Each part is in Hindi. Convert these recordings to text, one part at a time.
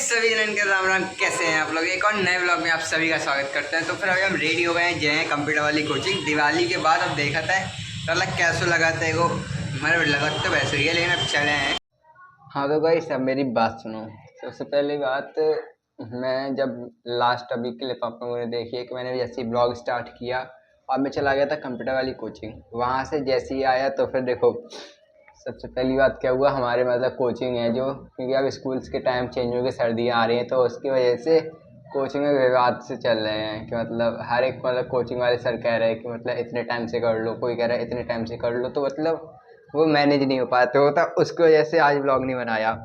सभी जन के राम राम, कैसे हैं आप लोग। एक और नए ब्लॉग में आप सभी का स्वागत करते हैं। तो फिर अभी हम रेडी हो गए हैं, जो है कंप्यूटर वाली कोचिंग। दिवाली के बाद अब देखा था तो अलग कैसे लगा था वो हमारे लगा तो वैसे ही है, लेकिन अब चले हैं। हाँ तो भाई सब मेरी बात सुनो। सबसे पहली बात, मैं जब लास्ट अभी के लिए पापा ने देखी है कि मैंने जैसे ही ब्लॉग स्टार्ट किया और मैं चला गया था कंप्यूटर वाली कोचिंग। वहाँ से जैसे ही आया तो फिर देखो सबसे पहली बात क्या हुआ, हमारे मतलब कोचिंग है जो, क्योंकि अब स्कूल्स के टाइम चेंज हो गए, सर्दियाँ आ रही हैं, तो उसकी वजह से कोचिंग में विवाद से चल रहे हैं कि मतलब हर एक मतलब कोचिंग वाले सर कह रहे हैं कि मतलब इतने टाइम से कर लो, कोई कह रहा है इतने टाइम से कर लो, तो मतलब वो मैनेज नहीं हो पाते होता, उसकी वजह से आज ब्लॉग नहीं बनाया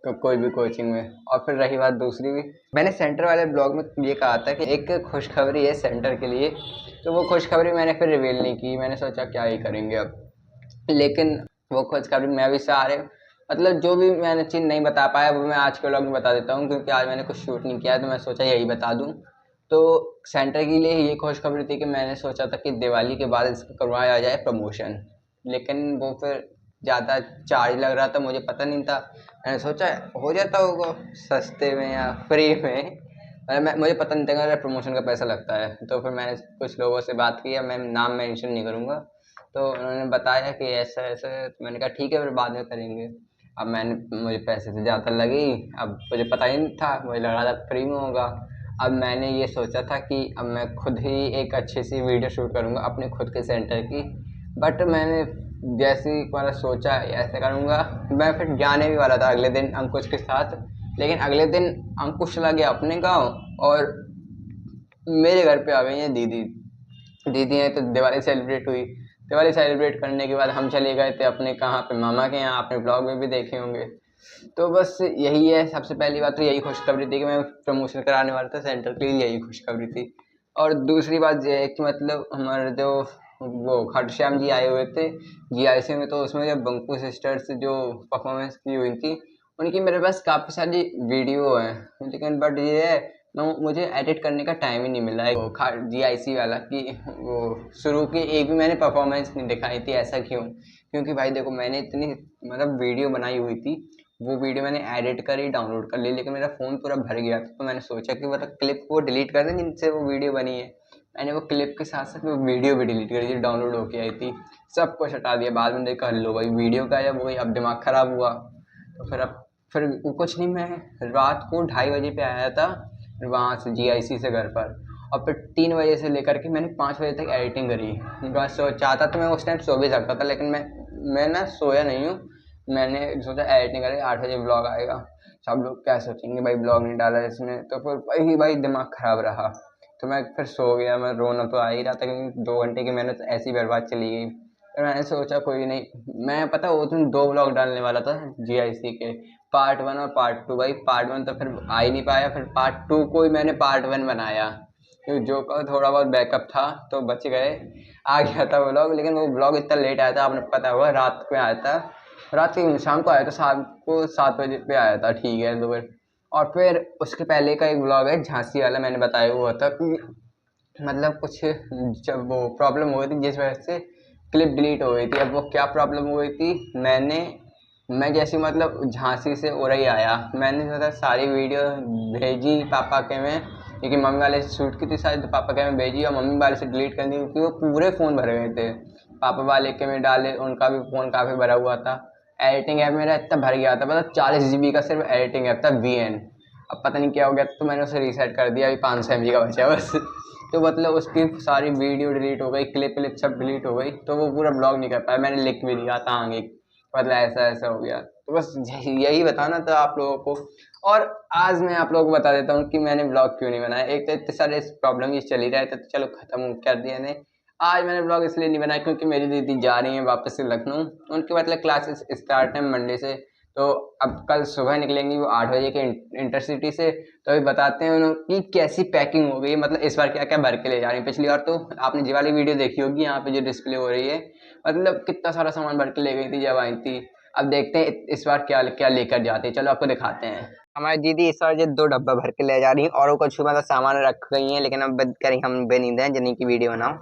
कोई भी कोचिंग में। और फिर रही बात दूसरी भी, मैंने सेंटर वाले ब्लॉग में ये कहा था कि एक खुशखबरी है सेंटर के लिए, तो वो खुशखबरी मैंने फिर रिवील नहीं की। मैंने सोचा क्या ही करेंगे अब, लेकिन वो खुशखबरी मैं भी सारे मतलब जो भी मैंने चीज़ नहीं बता पाया वो मैं आज के व्लॉग में बता देता हूँ, क्योंकि आज मैंने कुछ शूट नहीं किया तो मैं सोचा यही बता दूँ। तो सेंटर के लिए ये खुशखबरी थी कि मैंने सोचा था कि दिवाली के बाद इसका करवाया जाए प्रमोशन, लेकिन वो फिर ज़्यादा चार्ज लग रहा था, मुझे पता नहीं था। मैंने सोचा हो जाता होगा सस्ते में या फ्री में, मुझे पता नहीं था कि प्रमोशन का पैसा लगता है। तो फिर मैंने कुछ लोगों से बात की, मैं नाम मेंशन नहीं करूँगा, तो उन्होंने बताया कि ऐसा ऐसा है। तो मैंने कहा ठीक है फिर बाद में करेंगे। अब मुझे पैसे से ज़्यादा लगी, अब मुझे पता ही नहीं था, मुझे लग रहा था फ्री में होगा। अब मैंने ये सोचा था कि अब मैं खुद ही एक अच्छी सी वीडियो शूट करूँगा अपने खुद के सेंटर की, बट मैंने जैसे ही मतलब सोचा ऐसे करूँगा। मैं फिर जाने भी वाला था अगले दिन अंकुश के साथ, लेकिन अगले दिन अंकुश चला गया अपने गाँव और मेरे घर पे आ गई हैं दीदी। दीदी हैं तो दिवाली सेलिब्रेट हुई। दिवाली सेलिब्रेट करने के बाद हम चले गए थे अपने कहाँ पे, मामा के यहाँ। आपने ब्लॉग में भी देखे होंगे। तो बस यही है, सबसे पहली बात तो यही खुशखबरी थी कि मैं प्रमोशन कराने वाला था सेंटर के लिए, यही खुशखबरी थी। और दूसरी बात ये है कि मतलब हमारे जो वो खटश्याम जी आए हुए थे जीआईसी में, तो उसमें जब बंकू सिस्टर्स जो परफॉर्मेंस की हुई थी उनकी मेरे पास काफ़ी सारी वीडियो है, लेकिन बट ये है मुझे एडिट करने का टाइम ही नहीं मिला है। वो जीआईसी वाला कि वो शुरू की एक भी मैंने परफॉर्मेंस नहीं दिखाई थी। ऐसा क्यों? क्योंकि भाई देखो मैंने इतनी मतलब वीडियो बनाई हुई थी, वो वीडियो मैंने एडिट करी, डाउनलोड कर ली, लेकिन मेरा फ़ोन पूरा भर गया था। तो मैंने सोचा कि मतलब क्लिप को डिलीट कर दें जिनसे वो वीडियो बनी है। मैंने वो क्लिप के साथ साथ वो वीडियो भी डिलीट करी जो डाउनलोड होके आई थी, सब कुछ हटा दिया। बाद में देखा लो भाई वीडियो का जब वही, अब दिमाग ख़राब हुआ। तो फिर कुछ नहीं, मैं रात को 2:30 बजे पे आया था वहाँ से जीआईसी से घर पर, और फिर 3 बजे से लेकर के मैंने 5 बजे तक एडिटिंग करी। बस चाहता तो मैं उस टाइम सो भी सकता था, लेकिन मैं ना सोया नहीं हूँ। मैंने सोचा एडिटिंग करें, 8 बजे ब्लॉग आएगा, सब लोग क्या सोचेंगे भाई ब्लॉग नहीं डाला इसमें। तो फिर वही भाई दिमाग ख़राब रहा, तो मैं फिर सो गया। मैं रोना तो आ ही रहा था क्योंकि 2 घंटे की मेहनत ऐसी बर्बाद चली गई। फिर मैंने सोचा कोई नहीं, मैं पता वो दिन 2 ब्लॉग डालने वाला था जीआईसी के, पार्ट 1 और पार्ट 2। भाई पार्ट 1 तो फिर आ ही नहीं पाया, फिर पार्ट 2 को ही मैंने पार्ट 1 बनाया, क्योंकि जो का थोड़ा बहुत बैकअप था तो बच गए, आ गया था ब्लॉग। लेकिन वो ब्लॉग इतना लेट आया था, आपने पता हुआ रात को आया था, रात की शाम को आया था, शाम को 7 बजे पे आया था, ठीक है। तो और फिर उसके पहले का एक ब्लॉग है झांसी वाला, मैंने बताया हुआ था कि मतलब कुछ जब वो प्रॉब्लम हो गई थी जिस वजह से क्लिप डिलीट हो गई थी। अब वो क्या प्रॉब्लम हो गई थी, मैं जैसे मतलब झांसी से उरई आया, मैंने सोचा सारी वीडियो भेजी पापा के में, क्योंकि मम्मी वाले से शूट की थी सारी, तो पापा के में भेजी और मम्मी वाले से डिलीट कर दी, क्योंकि वो पूरे फ़ोन भर गए थे। पापा वाले के में डाले, उनका भी फ़ोन काफ़ी भरा हुआ था। एडिटिंग ऐप मेरा इतना भर गया था, मतलब 40 GB का सिर्फ एडिटिंग ऐप था VN। अब पता नहीं क्या हो गया, तो मैंने उसे रीसेट कर दिया, अभी 500 MB का बचा है बस। तो मतलब उसकी सारी वीडियो डिलीट हो गई, क्लिप सब डिलीट हो गई, तो वो पूरा ब्लॉग नहीं कर पाया। मैंने लिख भी दिया था आगे, मतलब ऐसा ऐसा हो गया। तो बस यही बताना था आप लोगों को। और आज मैं आप लोगों को बता देता हूँ कि मैंने ब्लॉग क्यों नहीं बनाया। एक तो इतने सारे प्रॉब्लम ये चल ही रहे थे, तो चलो ख़त्म कर दिया ने। आज मैंने ब्लॉग इसलिए नहीं बनाया क्योंकि मेरी दीदी जा रही हैं वापस से लखनऊ, उनकी मतलब क्लासेस स्टार्ट है मंडे से। तो अब कल सुबह निकलेंगी वो 8 बजे के इंटरसिटी से। तो अभी बताते हैं उनकी कैसी पैकिंग हो गई, मतलब इस बार क्या क्या भर के ले जा रही है। पिछली बार तो आपने जी वाली वीडियो देखी होगी, यहाँ पे जो डिस्प्ले हो रही है, मतलब कितना सारा सामान भर के ले गई थी जब आई थी। अब देखते हैं इस बार क्या क्या लेकर जाते हैं, चलो आपको दिखाते हैं। हमारी दीदी इस बार जो 2 डब्बा भर के ले जा रही है, और कुछ मतलब सामान रख गई है, लेकिन अब बंद करें हम बेनींद हैं जिन्हीं की वीडियो बनाओ।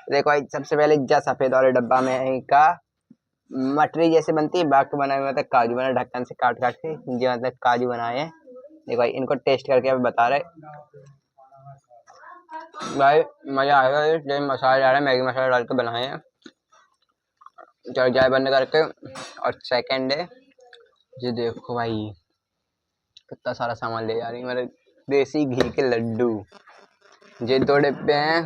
देखो भाई सबसे पहले जा सफ़ेद वाले डब्बा में का मटरी जैसे बनती है, बाकी बनाए हुए मतलब काजू बना ढक्कन से काट काट के, जो मतलब काजू बनाए हैं देखो भाई इनको टेस्ट करके अभी बता रहे भाई, मज़ा आएगा। ये मसाला डाला, मैगी मसाला डाल के बनाए हैं। चल जाए बंद करके। और सेकंड है, ये देखो भाई कितना सारा सामान ले जा रही है मेरे, देसी घी के लड्डू। ये 2 डिब्बे हैं